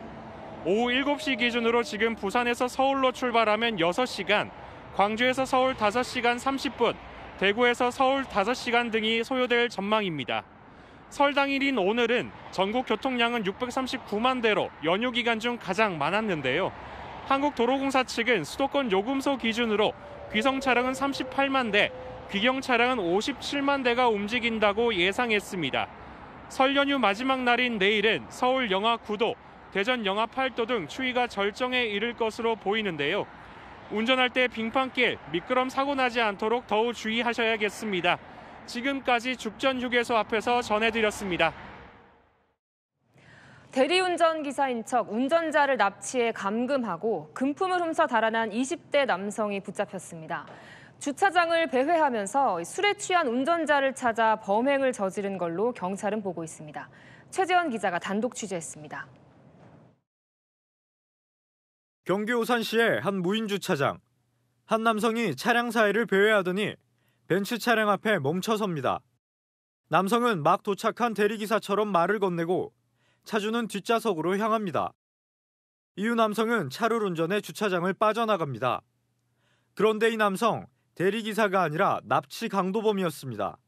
오후 7시 기준으로 지금 부산에서 서울로 출발하면 6시간, 광주에서 서울 5시간 30분, 대구에서 서울 5시간 등이 소요될 전망입니다. 설 당일인 오늘은 전국 교통량은 639만 대로 연휴 기간 중 가장 많았는데요. 한국도로공사 측은 수도권 요금소 기준으로 귀성 차량은 38만 대, 귀경 차량은 57만 대가 움직인다고 예상했습니다. 설 연휴 마지막 날인 내일은 서울 영하 9도, 대전 영하 8도 등 추위가 절정에 이를 것으로 보이는데요. 운전할 때 빙판길, 미끄럼 사고 나지 않도록 더욱 주의하셔야겠습니다. 지금까지 죽전휴게소 앞에서 전해드렸습니다. 대리운전 기사인 척 운전자를 납치해 감금하고 금품을 훔쳐 달아난 20대 남성이 붙잡혔습니다. 주차장을 배회하면서 술에 취한 운전자를 찾아 범행을 저지른 걸로 경찰은 보고 있습니다. 최재원 기자가 단독 취재했습니다. 경기 오산시의 한 무인 주차장. 한 남성이 차량 사이를 배회하더니 벤츠 차량 앞에 멈춰섭니다. 남성은 막 도착한 대리기사처럼 말을 건네고 차주는 뒷좌석으로 향합니다. 이후 남성은 차를 운전해 주차장을 빠져나갑니다. 그런데 이 남성, 대리기사가 아니라 납치 강도범이었습니다.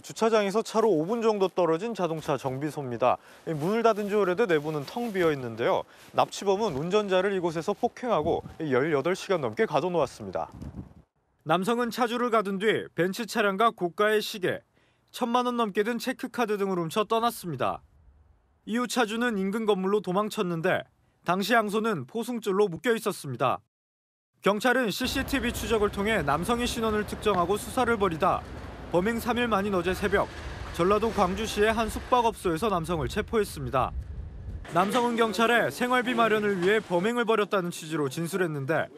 주차장에서 차로 5분 정도 떨어진 자동차 정비소입니다. 문을 닫은 지 오래돼 내부는 텅 비어 있는데요. 납치범은 운전자를 이곳에서 폭행하고 18시간 넘게 가둬놓았습니다. 남성은 차주를 가둔 뒤 벤츠 차량과 고가의 시계, 1,000만 원 넘게 든 체크카드 등을 훔쳐 떠났습니다. 이후 차주는 인근 건물로 도망쳤는데 당시 양소는 포승줄로 묶여 있었습니다. 경찰은 CCTV 추적을 통해 남성의 신원을 특정하고 수사를 벌이다 범행 3일 만인 어제 새벽 전라도 광주시의 한 숙박업소에서 남성을 체포했습니다. 남성은 경찰에 생활비 마련을 위해 범행을 벌였다는 취지로 진술했는데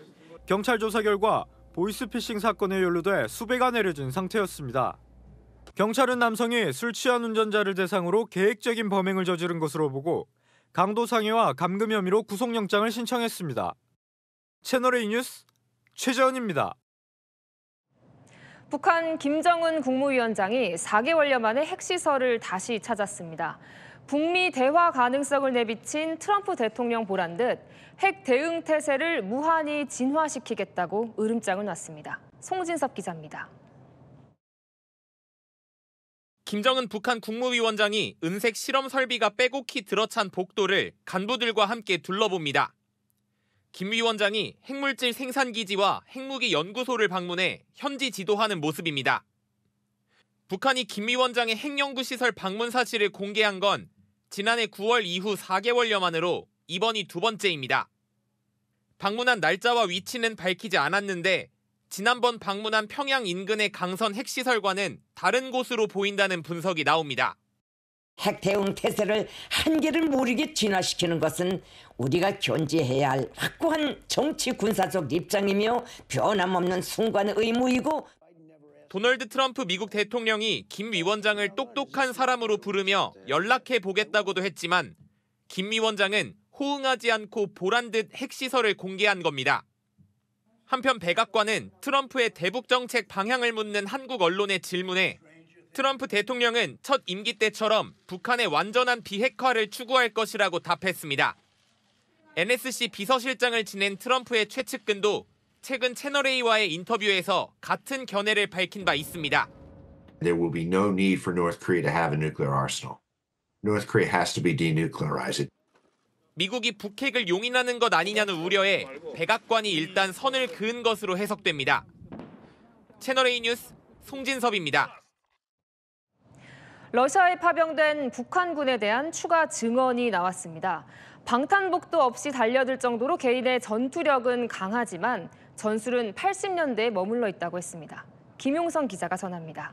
경찰 조사 결과 보이스피싱 사건에 연루돼 수배가 내려진 상태였습니다. 경찰은 남성이 술 취한 운전자를 대상으로 계획적인 범행을 저지른 것으로 보고 강도상해와 감금 혐의로 구속영장을 신청했습니다. 채널A 뉴스 최재원입니다. 북한 김정은 국무위원장이 4개월여 만에 핵시설을 다시 찾았습니다. 북미 대화 가능성을 내비친 트럼프 대통령 보란 듯 핵 대응 태세를 무한히 진화시키겠다고 으름장을 놨습니다. 송진섭 기자입니다. 김정은 북한 국무위원장이 은색 실험 설비가 빼곡히 들어찬 복도를 간부들과 함께 둘러봅니다. 김 위원장이 핵물질 생산기지와 핵무기 연구소를 방문해 현지 지도하는 모습입니다. 북한이 김 위원장의 핵연구시설 방문 사실을 공개한 건 지난해 9월 이후 4개월여 만으로 이번이 두 번째입니다. 방문한 날짜와 위치는 밝히지 않았는데 지난번 방문한 평양 인근의 강선 핵시설과는 다른 곳으로 보인다는 분석이 나옵니다. 핵 대응 태세를 한계를 모르게 진화시키는 것은 우리가 견지해야 할 확고한 정치 군사적 입장이며 변함없는 순간 의무이고 도널드 트럼프 미국 대통령이 김 위원장을 똑똑한 사람으로 부르며 연락해 보겠다고도 했지만 김 위원장은 호응하지 않고 보란듯 핵시설을 공개한 겁니다. 한편 백악관은 트럼프의 대북 정책 방향을 묻는 한국 언론의 질문에 트럼프 대통령은 첫 임기 때처럼 북한의 완전한 비핵화를 추구할 것이라고 답했습니다. NSC 비서실장을 지낸 트럼프의 최측근도 최근 채널A와의 인터뷰에서 같은 견해를 밝힌 바 있습니다. There will be no need for North Korea to have a nuclear arsenal. North Korea has to be denuclearized. 미국이 북핵을 용인하는 것 아니냐는 우려에 백악관이 일단 선을 그은 것으로 해석됩니다. 채널A 뉴스 송진섭입니다. 러시아에 파병된 북한군에 대한 추가 증언이 나왔습니다. 방탄복도 없이 달려들 정도로 개인의 전투력은 강하지만 전술은 80년대에 머물러 있다고 했습니다. 김용성 기자가 전합니다.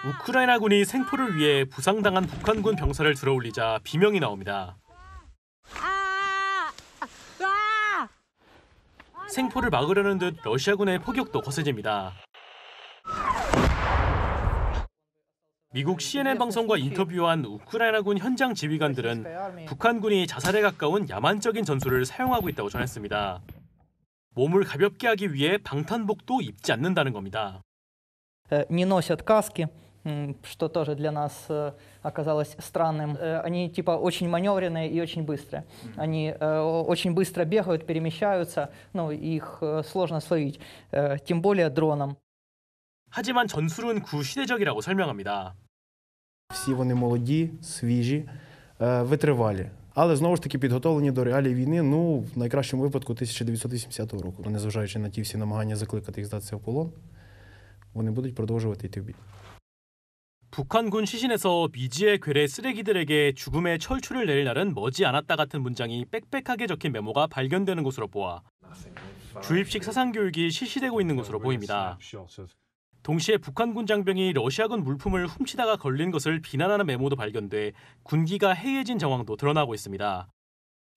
우크라이나군이 생포를 위해 부상당한 북한군 병사를 들어올리자 비명이 나옵니다. 생포를 막으려는 듯 러시아군의 포격도 거세집니다. 미국 CNN 방송과 인터뷰한 우크라이나군 현장 지휘관들은 북한군이 자살에 가까운 야만적인 전술을 사용하고 있다고 전했습니다. 몸을 가볍게 하기 위해 방탄복도 입지 않는다는 겁니다. Не носят каски, что тоже для нас оказалось странным. Они типа очень маневренные и очень быстрые. Они очень быстро бегают, перемещаются, но их сложно словить, тем более дроном. 하지만 전술은 구시대적이라고 설명합니다. Всі вони молоді, свіжі, витривалі. Але знову ж таки підготовлені до реалій війни, в найкращому випадку 1980 року. Незважаючи на ті всі намагання закликати їх здатися в полон, вони будуть продовжувати йти в бій. 북한군 시신에서 미지의 괴뢰 쓰레기들에게 죽음의 철출을 내릴 날은 머지않았다 같은 문장이 빽빽하게 적힌 메모가 발견되는 것으로 보아 주입식 사상교육이 실시되고 있는 것으로 보입니다. 동시에 북한군 장병이 러시아군 물품을 훔치다가 걸린 것을 비난하는 메모도 발견돼 군기가 해이해진 정황도 드러나고 있습니다.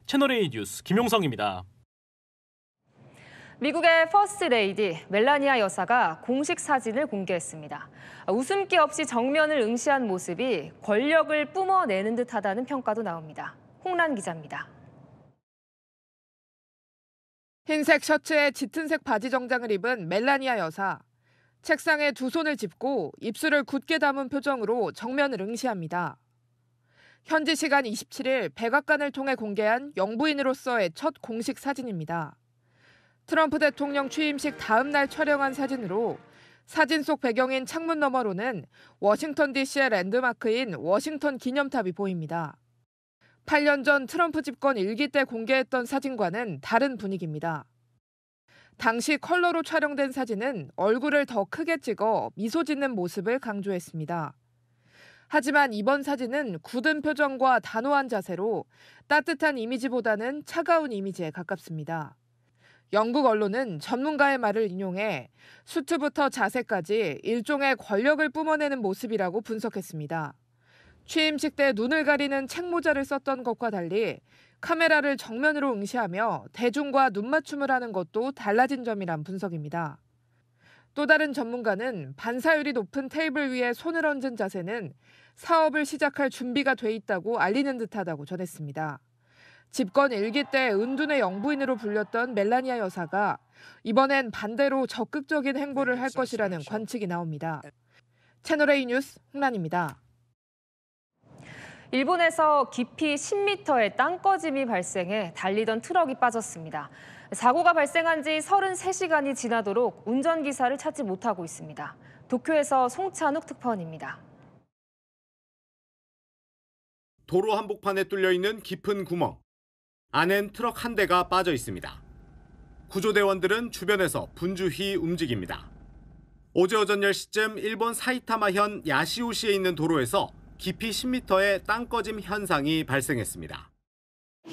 채널A 뉴스 김용성입니다. 미국의 퍼스트 레이디 멜라니아 여사가 공식 사진을 공개했습니다. 웃음기 없이 정면을 응시한 모습이 권력을 뿜어내는 듯하다는 평가도 나옵니다. 홍란 기자입니다. 흰색 셔츠에 짙은색 바지 정장을 입은 멜라니아 여사. 책상에 두 손을 짚고 입술을 굳게 담은 표정으로 정면을 응시합니다. 현지 시간 27일 백악관을 통해 공개한 영부인으로서의 첫 공식 사진입니다. 트럼프 대통령 취임식 다음 날 촬영한 사진으로 사진 속 배경인 창문 너머로는 워싱턴 DC의 랜드마크인 워싱턴 기념탑이 보입니다. 8년 전 트럼프 집권 1기 때 공개했던 사진과는 다른 분위기입니다. 당시 컬러로 촬영된 사진은 얼굴을 더 크게 찍어 미소 짓는 모습을 강조했습니다. 하지만 이번 사진은 굳은 표정과 단호한 자세로 따뜻한 이미지보다는 차가운 이미지에 가깝습니다. 영국 언론은 전문가의 말을 인용해 수트부터 자세까지 일종의 권력을 뿜어내는 모습이라고 분석했습니다. 취임식 때 눈을 가리는 책모자를 썼던 것과 달리 카메라를 정면으로 응시하며 대중과 눈맞춤을 하는 것도 달라진 점이란 분석입니다. 또 다른 전문가는 반사율이 높은 테이블 위에 손을 얹은 자세는 사업을 시작할 준비가 돼 있다고 알리는 듯하다고 전했습니다. 집권 1기 때 은둔의 영부인으로 불렸던 멜라니아 여사가 이번엔 반대로 적극적인 행보를 할 것이라는 관측이 나옵니다. 채널A 뉴스 홍란입니다. 일본에서 깊이 10m의 땅꺼짐이 발생해 달리던 트럭이 빠졌습니다. 사고가 발생한 지 33시간이 지나도록 운전기사를 찾지 못하고 있습니다. 도쿄에서 송찬욱 특파원입니다. 도로 한복판에 뚫려 있는 깊은 구멍. 안엔 트럭 한 대가 빠져 있습니다. 구조대원들은 주변에서 분주히 움직입니다. 어제 오전 10시쯤 일본 사이타마현 야시오시에 있는 도로에서 깊이 10m의 땅 꺼짐 현상이 발생했습니다.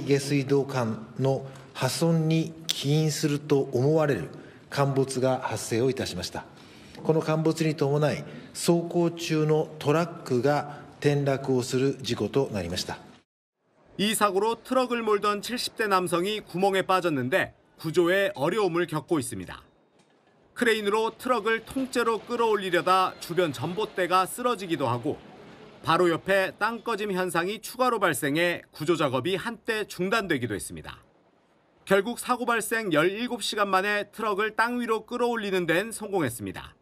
下水道管の破損に起因すると思われる陥没が発生をいたしました。この陥没に伴い走行中のトラックが転落をする事故となりました。 이 사고로 트럭을 몰던 70대 남성이 구멍에 빠졌는데 구조에 어려움을 겪고 있습니다. 크레인으로 트럭을 통째로 끌어올리려다 주변 전봇대가 쓰러지기도 하고 바로 옆에 땅 꺼짐 현상이 추가로 발생해 구조 작업이 한때 중단되기도 했습니다. 결국 사고 발생 17시간 만에 트럭을 땅 위로 끌어올리는 데는 성공했습니다.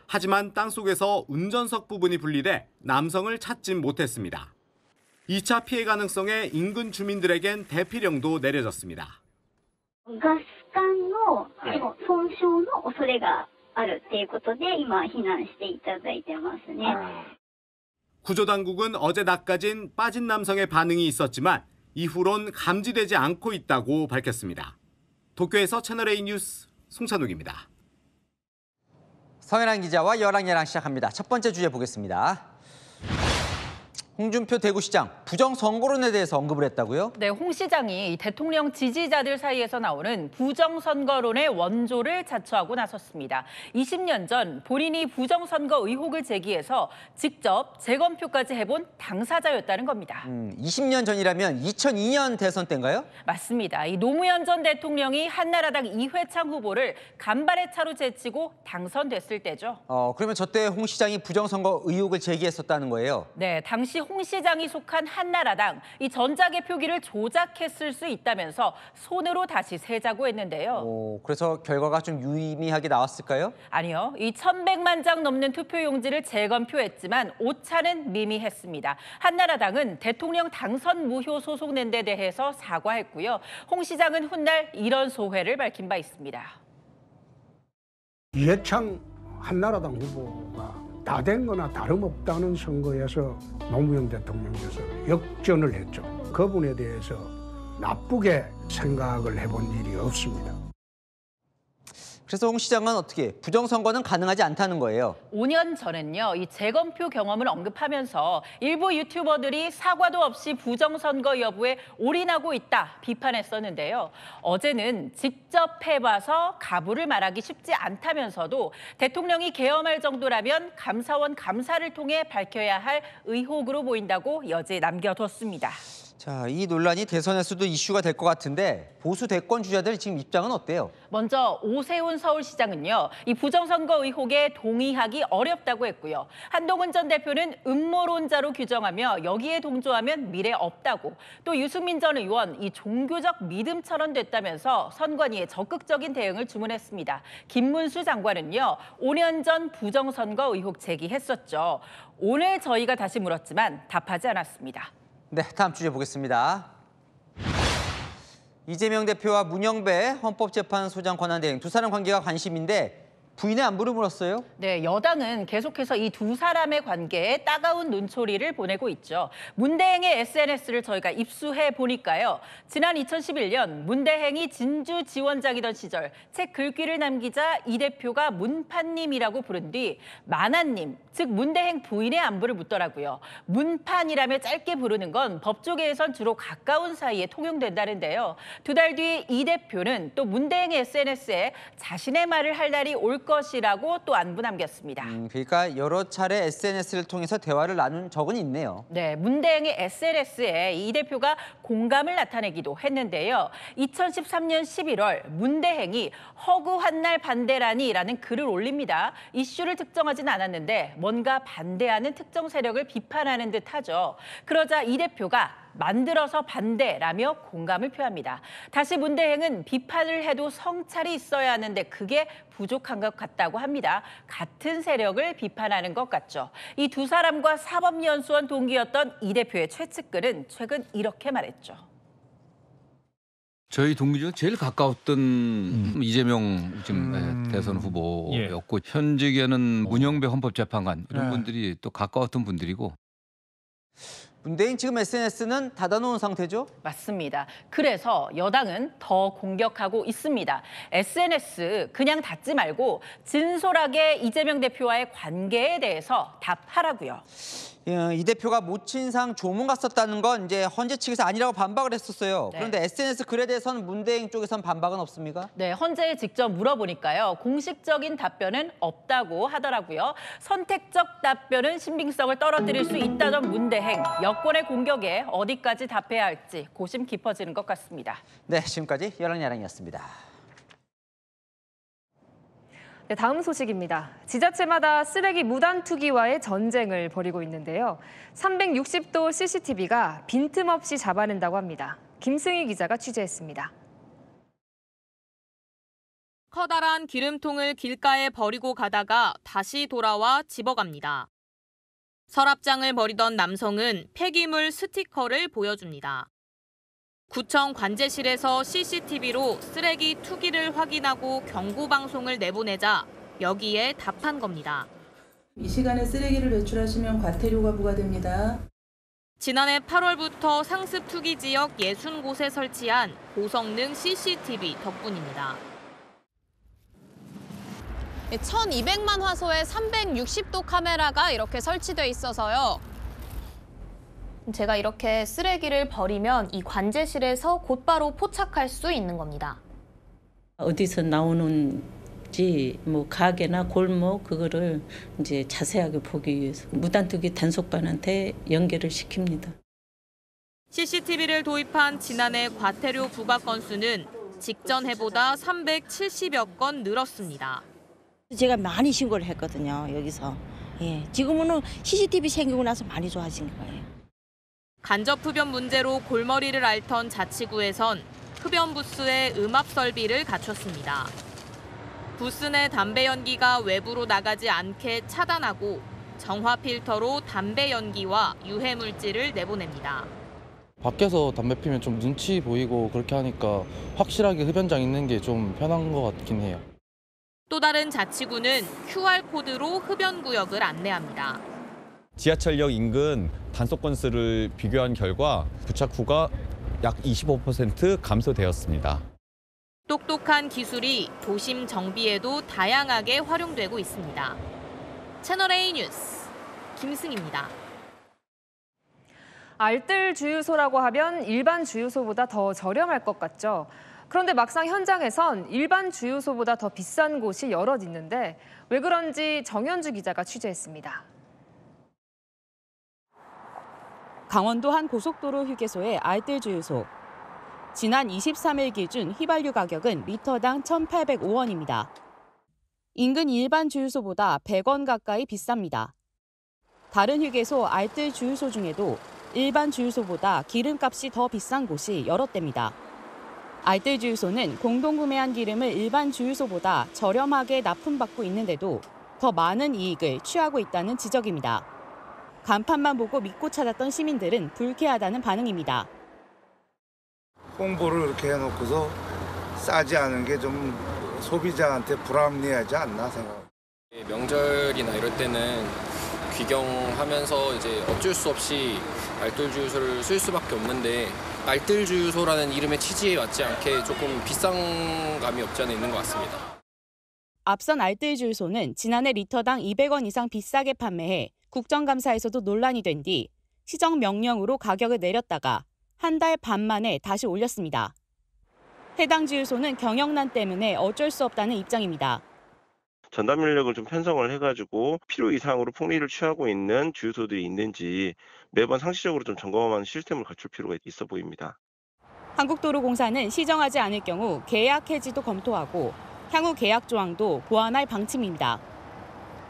하지만 땅속에서 운전석 부분이 분리돼 남성을 찾진 못했습니다. 2차 피해 가능성에 인근 주민들에겐 대피령도 내려졌습니다. 가스관의 손傷の恐れがあるということで今避難していただいてますね. 구조당국은 어제 낚아진 빠진 남성의 반응이 있었지만 이후론 감지되지 않고 있다고 밝혔습니다. 도쿄에서 채널A 뉴스 송찬욱입니다. 성현환 기자와 열왕예랑 시작합니다. 첫 번째 주제 보겠습니다. 홍준표 대구시장 부정선거론에 대해서 언급을 했다고요? 네, 홍 시장이 대통령 지지자들 사이에서 나오는 부정선거론의 원조를 자처하고 나섰습니다. 20년 전 본인이 부정선거 의혹을 제기해서 직접 재검표까지 해본 당사자였다는 겁니다. 20년 전이라면 2002년 대선 때인가요? 맞습니다. 이 노무현 전 대통령이 한나라당 이회창 후보를 간발의 차로 제치고 당선됐을 때죠. 그러면 저때 홍 시장이 부정선거 의혹을 제기했었다는 거예요? 네, 당시 홍 시장이 속한 한나라당 이 전자개표기를 조작했을 수 있다면서 손으로 다시 세자고 했는데요. 그래서 결과가 좀 유의미하게 나왔을까요? 아니요. 이 1,100만 장 넘는 투표용지를 재검표했지만 오차는 미미했습니다. 한나라당은 대통령 당선 무효 소송 낸 데 대해서 사과했고요. 홍 시장은 훗날 이런 소회를 밝힌 바 있습니다. 이회창 한나라당 후보가 다 된 거나 다름없다는 선거에서 노무현 대통령께서 역전을 했죠. 그분에 대해서 나쁘게 생각을 해본 일이 없습니다. 그래서 홍 시장은 어떻게 부정선거는 가능하지 않다는 거예요? 5년 전엔요, 이 재검표 경험을 언급하면서 일부 유튜버들이 사과도 없이 부정선거 여부에 올인하고 있다 비판했었는데요. 어제는 직접 해봐서 가부를 말하기 쉽지 않다면서도 대통령이 계엄할 정도라면 감사원 감사를 통해 밝혀야 할 의혹으로 보인다고 여지에 남겨뒀습니다. 자, 이 논란이 대선에서도 이슈가 될 것 같은데 보수 대권 주자들 지금 입장은 어때요? 먼저 오세훈 서울시장은요, 이 부정선거 의혹에 동의하기 어렵다고 했고요. 한동훈 전 대표는 음모론자로 규정하며 여기에 동조하면 미래 없다고. 또 유승민 전 의원 이 종교적 믿음처럼 됐다면서 선관위에 적극적인 대응을 주문했습니다. 김문수 장관은요, 5년 전 부정선거 의혹 제기했었죠. 오늘 저희가 다시 물었지만 답하지 않았습니다. 네, 다음 주제 보겠습니다. 이재명 대표와 문영배 헌법재판소장 권한대행 두 사람 관계가 관심인데 부인의 안부를 물었어요? 네, 여당은 계속해서 이 두 사람의 관계에 따가운 눈초리를 보내고 있죠. 문대행의 SNS를 저희가 입수해 보니까요. 지난 2011년 문대행이 진주 지원장이던 시절 책 글귀를 남기자 이 대표가 문판님이라고 부른 뒤 만한님, 즉 문대행 부인의 안부를 묻더라고요. 문판이라며 짧게 부르는 건 법조계에선 주로 가까운 사이에 통용된다는데요. 두 달 뒤 이 대표는 또 문대행의 SNS에 자신의 말을 할 날이 올 것이라고 또 안부 남겼습니다. 그러니까 여러 차례 SNS를 통해서 대화를 나눈 적은 있네요. 네, 문대행의 SNS에 이 대표가 공감을 나타내기도 했는데요. 2013년 11월 문대행이 허구한 날 반대라니라는 글을 올립니다. 이슈를 특정하진 않았는데 뭔가 반대하는 특정 세력을 비판하는 듯하죠. 그러자 이 대표가 만들어서 반대라며 공감을 표합니다. 다시 문대행은 비판을 해도 성찰이 있어야 하는데 그게 부족한 것 같다고 합니다. 같은 세력을 비판하는 것 같죠. 이 두 사람과 사법연수원 동기였던 이 대표의 최측근은 최근 이렇게 말했죠. 저희 동기 중 제일 가까웠던 이재명 지금 대선 후보였고 현직에는 문영배 헌법재판관 이런 분들이 또 가까웠던 분들이고. 문대행 지금 SNS는 닫아놓은 상태죠? 맞습니다. 그래서 여당은 더 공격하고 있습니다. SNS 그냥 닫지 말고 진솔하게 이재명 대표와의 관계에 대해서 답하라고요. 이 대표가 모친상 조문 갔었다는 건 이제 헌재 측에서 아니라고 반박을 했었어요. 네. 그런데 SNS 글에 대해서는 문대행 쪽에선 반박은 없습니까? 네, 헌재에 직접 물어보니까요. 공식적인 답변은 없다고 하더라고요. 선택적 답변은 신빙성을 떨어뜨릴 수 있다던 문대행. 여권의 공격에 어디까지 답해야 할지 고심 깊어지는 것 같습니다. 네, 지금까지 열랑야랑이었습니다. 네, 다음 소식입니다. 지자체마다 쓰레기 무단 투기와의 전쟁을 벌이고 있는데요. 360도 CCTV가 빈틈없이 잡아낸다고 합니다. 김승희 기자가 취재했습니다. 커다란 기름통을 길가에 버리고 가다가 다시 돌아와 집어갑니다. 서랍장을 버리던 남성은 폐기물 스티커를 보여줍니다. 구청 관제실에서 CCTV로 쓰레기 투기를 확인하고 경고 방송을 내보내자 여기에 답한 겁니다. 이 시간에 쓰레기를 배출하시면 과태료가 부과됩니다. 지난해 8월부터 상습 투기 지역 60곳에 설치한 고성능 CCTV 덕분입니다. 1200만 화소의 360도 카메라가 이렇게 설치돼 있어서요. 제가 이렇게 쓰레기를 버리면 이 관제실에서 곧바로 포착할 수 있는 겁니다. 어디서 나오는지 뭐 가게나 골목 그거를 이제 자세하게 보기 위해서 무단투기 단속반한테 연결을 시킵니다. CCTV를 도입한 지난해 과태료 부과 건수는 직전 해보다 370여 건 늘었습니다. 제가 많이 신고를 했거든요, 여기서. 예, 지금은 CCTV 생기고 나서 많이 좋아진 거예요. 간접 흡연 문제로 골머리를 앓던 자치구에선 흡연 부스에 음압 설비를 갖췄습니다. 부스 내 담배 연기가 외부로 나가지 않게 차단하고 정화 필터로 담배 연기와 유해 물질을 내보냅니다. 밖에서 담배 피면 좀 눈치 보이고 그렇게 하니까 확실하게 흡연장 있는 게 좀 편한 것 같긴 해요. 또 다른 자치구는 QR코드로 흡연 구역을 안내합니다. 지하철역 인근 단속 건수를 비교한 결과 부착 후가 약 25% 감소되었습니다. 똑똑한 기술이 도심 정비에도 다양하게 활용되고 있습니다. 채널A 뉴스 김승희입니다. 알뜰 주유소라고 하면 일반 주유소보다 더 저렴할 것 같죠. 그런데 막상 현장에선 일반 주유소보다 더 비싼 곳이 여럿 있는데 왜 그런지 정현주 기자가 취재했습니다. 강원도 한 고속도로 휴게소의 알뜰 주유소. 지난 23일 기준 휘발유 가격은 리터당 1,805원입니다. 인근 일반 주유소보다 100원 가까이 비쌉니다. 다른 휴게소 알뜰 주유소 중에도 일반 주유소보다 기름값이 더 비싼 곳이 여럿 됩니다. 알뜰 주유소는 공동구매한 기름을 일반 주유소보다 저렴하게 납품받고 있는데도 더 많은 이익을 취하고 있다는 지적입니다. 간판만 보고 믿고 찾았던 시민들은 불쾌하다는 반응입니다. 홍보를 이렇게 해놓고서 싸지 않은 게 좀 소비자한테 불합리하지 않나 생각합니다. 명절이나 이럴 때는 귀경하면서 이제 어쩔 수 없이 알뜰 주유소를 쓸 수밖에 없는데 알뜰 주유소라는 이름의 취지에 맞지 않게 조금 비싼 감이 없지 않아 있는 것 같습니다. 앞선 알뜰 주유소는 지난해 리터당 200원 이상 비싸게 판매해 국정감사에서도 논란이 된 뒤 시정 명령으로 가격을 내렸다가 한 달 반 만에 다시 올렸습니다. 해당 주유소는 경영난 때문에 어쩔 수 없다는 입장입니다. 전담 인력을 좀 편성을 해가지고 필요 이상으로 폭리를 취하고 있는 주유소들이 있는지 매번 상시적으로 좀 점검하는 시스템을 갖출 필요가 있어 보입니다. 한국도로공사는 시정하지 않을 경우 계약 해지도 검토하고 향후 계약 조항도 보완할 방침입니다.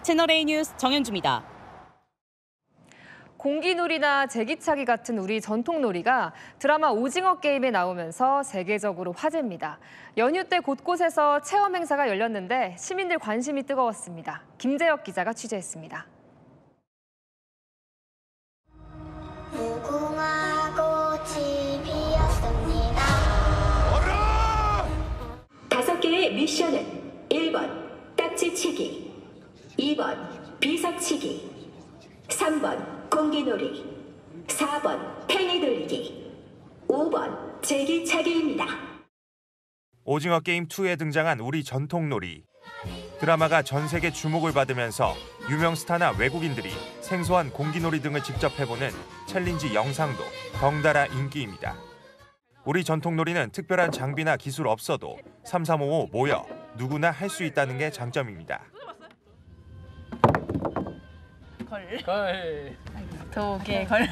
채널A 뉴스 정현주입니다. 공기놀이나 제기차기 같은 우리 전통놀이가 드라마 오징어 게임에 나오면서 세계적으로 화제입니다. 연휴 때 곳곳에서 체험 행사가 열렸는데 시민들 관심이 뜨거웠습니다. 김재혁 기자가 취재했습니다. 무궁화꽃이 피었습니다. 5개의 미션은 1번 딱지치기, 2번 비석치기, 3번 공기놀이, 4번 팽이 돌리기, 5번 제기차기입니다. 오징어 게임 2에 등장한 우리 전통놀이. 드라마가 전 세계 주목을 받으면서 유명 스타나 외국인들이 생소한 공기놀이 등을 직접 해보는 챌린지 영상도 덩달아 인기입니다. 우리 전통놀이는 특별한 장비나 기술 없어도 3355 모여 누구나 할 수 있다는 게 장점입니다. 걸. 도개 걸.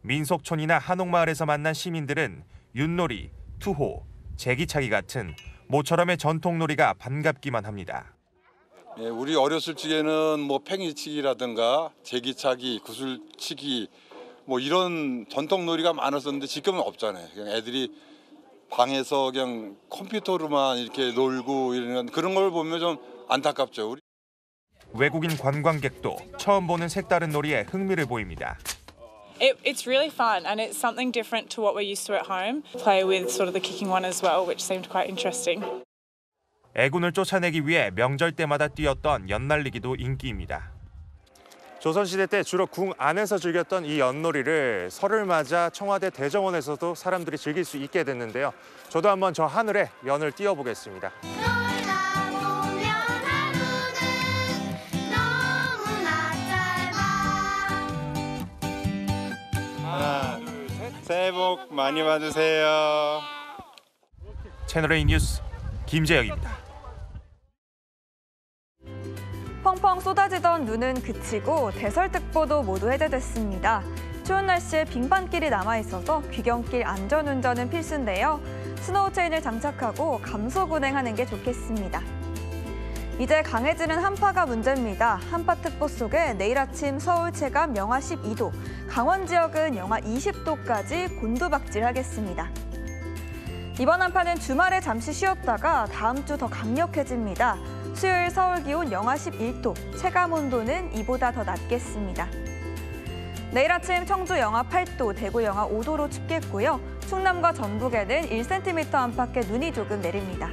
민속촌이나 한옥마을에서 만난 시민들은 윷놀이, 투호, 제기차기 같은 모처럼의 전통놀이가 반갑기만 합니다. 예, 우리 어렸을 적에는 뭐 팽이치기라든가 제기차기, 구슬치기 뭐 이런 전통놀이가 많았었는데 지금은 없잖아요. 그냥 애들이 방에서 그냥 컴퓨터로만 이렇게 놀고 이런 그런 걸 보면 좀 안타깝죠. 외국인 관광객도 처음 보는 색다른 놀이에 흥미를 보입니다. It's really fun and it's something different to what we're used to at home. Play with sort of the kicking one as well, which seemed quite interesting. 애군을 쫓아내기 위해 명절 때마다 뛰었던 연날리기도 인기입니다. 조선시대 때 주로 궁 안에서 즐겼던 이 연놀이를 설을 맞아 청와대 대정원에서도 사람들이 즐길 수 있게 됐는데요. 저도 한번 저 하늘에 연을 띄워보겠습니다. 복 많이 받으세요. 채널A 뉴스 김재혁입니다. 펑펑 쏟아지던 눈은 그치고 대설특보도 모두 해제됐습니다. 추운 날씨에 빙판길이 남아있어서 귀경길 안전운전은 필수인데요. 스노우 체인을 장착하고 감속 운행하는 게 좋겠습니다. 이제 강해지는 한파가 문제입니다. 한파특보 속에 내일 아침 서울 체감 영하 12도, 강원 지역은 영하 20도까지 곤두박질하겠습니다. 이번 한파는 주말에 잠시 쉬었다가 다음 주 더 강력해집니다. 수요일 서울 기온 영하 11도, 체감 온도는 이보다 더 낮겠습니다. 내일 아침 청주 영하 8도, 대구 영하 5도로 춥겠고요. 충남과 전북에는 1cm 안팎의 눈이 조금 내립니다.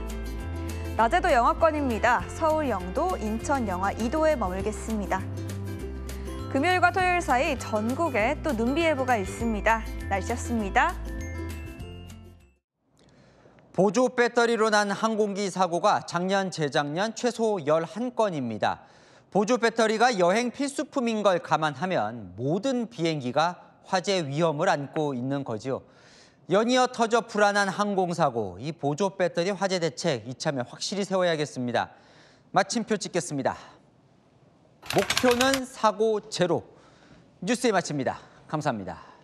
낮에도 영하권입니다. 서울 0도, 인천 영하 2도에 머물겠습니다. 금요일과 토요일 사이 전국에 또 눈비 예보가 있습니다. 날씨였습니다. 보조 배터리로 난 항공기 사고가 작년, 재작년 최소 11건입니다. 보조 배터리가 여행 필수품인 걸 감안하면 모든 비행기가 화재 위험을 안고 있는 거지요. 연이어 터져 불안한 항공사고, 이 보조 배터리 화재 대책 이참에 확실히 세워야겠습니다. 마침표 찍겠습니다. 목표는 사고 제로. 뉴스에 마칩니다. 감사합니다.